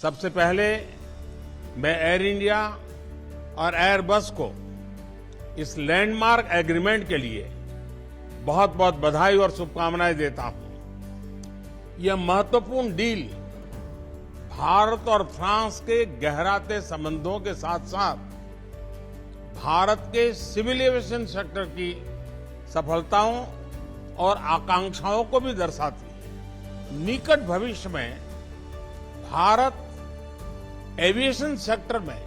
सबसे पहले मैं एयर इंडिया और एयरबस को इस लैंडमार्क एग्रीमेंट के लिए बहुत बहुत बधाई और शुभकामनाएं देता हूं। यह महत्वपूर्ण डील भारत और फ्रांस के गहराते संबंधों के साथ साथ भारत के सिविल एविएशन सेक्टर की सफलताओं और आकांक्षाओं को भी दर्शाती है। निकट भविष्य में भारत एविएशन सेक्टर में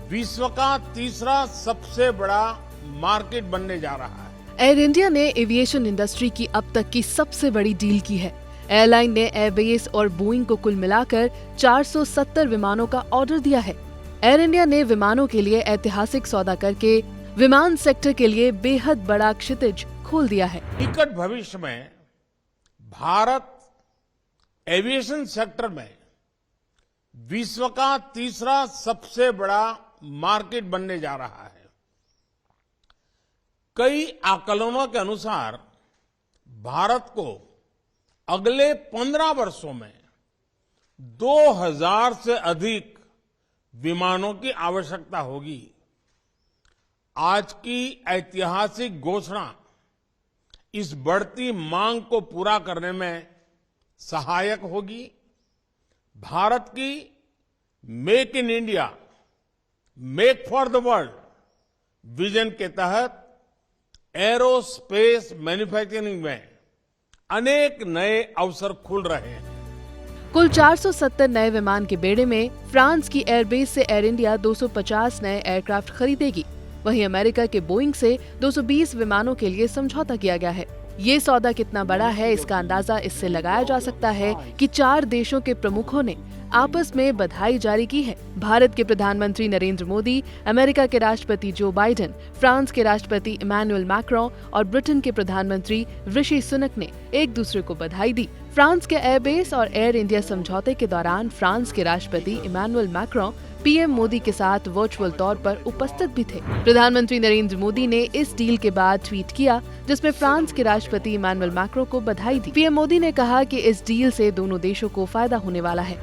विश्व का तीसरा सबसे बड़ा मार्केट बनने जा रहा है। एयर इंडिया ने एविएशन इंडस्ट्री की अब तक की सबसे बड़ी डील की है। एयरलाइन ने एयरबेस और बोइंग को कुल मिलाकर 470 विमानों का ऑर्डर दिया है। एयर इंडिया ने विमानों के लिए ऐतिहासिक सौदा करके विमान सेक्टर के लिए बेहद बड़ा क्षितिज खोल दिया है। निकट भविष्य में भारत एविएशन सेक्टर में विश्व का तीसरा सबसे बड़ा मार्केट बनने जा रहा है। कई आकलनों के अनुसार भारत को अगले 15 वर्षों में 2000 से अधिक विमानों की आवश्यकता होगी। आज की ऐतिहासिक घोषणा इस बढ़ती मांग को पूरा करने में सहायक होगी। भारत की make in India, make for the world vision के तहत एरोस्पेस मैन्युफैक्चरिंग में अनेक नए अवसर खुल रहे हैं। कुल 470 नए विमान के बेड़े में फ्रांस की एयरबेस से एयर इंडिया 250 नए एयरक्राफ्ट खरीदेगी। वहीं अमेरिका के बोइंग से 220 विमानों के लिए समझौता किया गया है। ये सौदा कितना बड़ा है, इसका अंदाजा इससे लगाया जा सकता है कि 4 देशों के प्रमुखों ने आपस में बधाई जारी की है। भारत के प्रधानमंत्री नरेंद्र मोदी, अमेरिका के राष्ट्रपति जो बाइडेन, फ्रांस के राष्ट्रपति इमैनुअल मैक्रों और ब्रिटेन के प्रधानमंत्री ऋषि सुनक ने एक दूसरे को बधाई दी। फ्रांस के एयरबेस और एयर इंडिया समझौते के दौरान फ्रांस के राष्ट्रपति इमैनुअल मैक्रों पीएम मोदी के साथ वर्चुअल तौर पर उपस्थित भी थे। प्रधानमंत्री नरेंद्र मोदी ने इस डील के बाद ट्वीट किया, जिसमें फ्रांस के राष्ट्रपति इमैनुअल मैक्रों को बधाई दी। पीएम मोदी ने कहा कि इस डील से दोनों देशों को फायदा होने वाला है।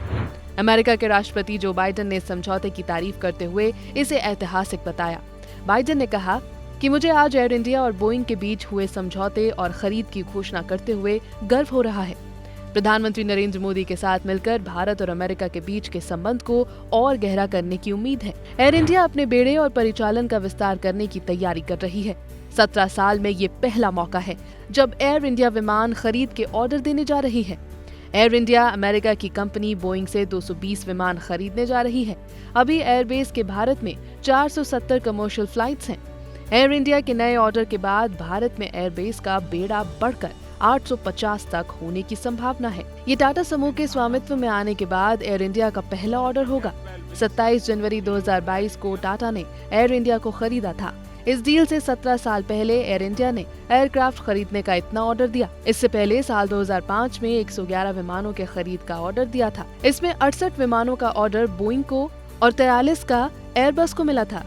अमेरिका के राष्ट्रपति जो बाइडेन ने समझौते की तारीफ करते हुए इसे ऐतिहासिक बताया। बाइडेन ने कहा कि मुझे आज एयर इंडिया और बोइंग के बीच हुए समझौते और खरीद की घोषणा करते हुए गर्व हो रहा है। प्रधानमंत्री नरेंद्र मोदी के साथ मिलकर भारत और अमेरिका के बीच के संबंध को और गहरा करने की उम्मीद है। एयर इंडिया अपने बेड़े और परिचालन का विस्तार करने की तैयारी कर रही है। 17 साल में ये पहला मौका है जब एयर इंडिया विमान खरीद के ऑर्डर देने जा रही है। एयर इंडिया अमेरिका की कंपनी बोइंग से 220 विमान खरीदने जा रही है। अभी एयरबेस के भारत में 470 कमर्शियल फ्लाइट्स हैं। एयर इंडिया के नए ऑर्डर के बाद भारत में एयरबेस का बेड़ा बढ़कर 850 तक होने की संभावना है। ये टाटा समूह के स्वामित्व में आने के बाद एयर इंडिया का पहला ऑर्डर होगा। 27 जनवरी 2022 को टाटा ने एयर इंडिया को खरीदा था। इस डील से 17 साल पहले एयर इंडिया ने एयरक्राफ्ट खरीदने का इतना ऑर्डर दिया। इससे पहले साल 2005 में 111 विमानों के खरीद का ऑर्डर दिया था। इसमें 68 विमानों का ऑर्डर बोइंग को और 43 का एयरबस को मिला था।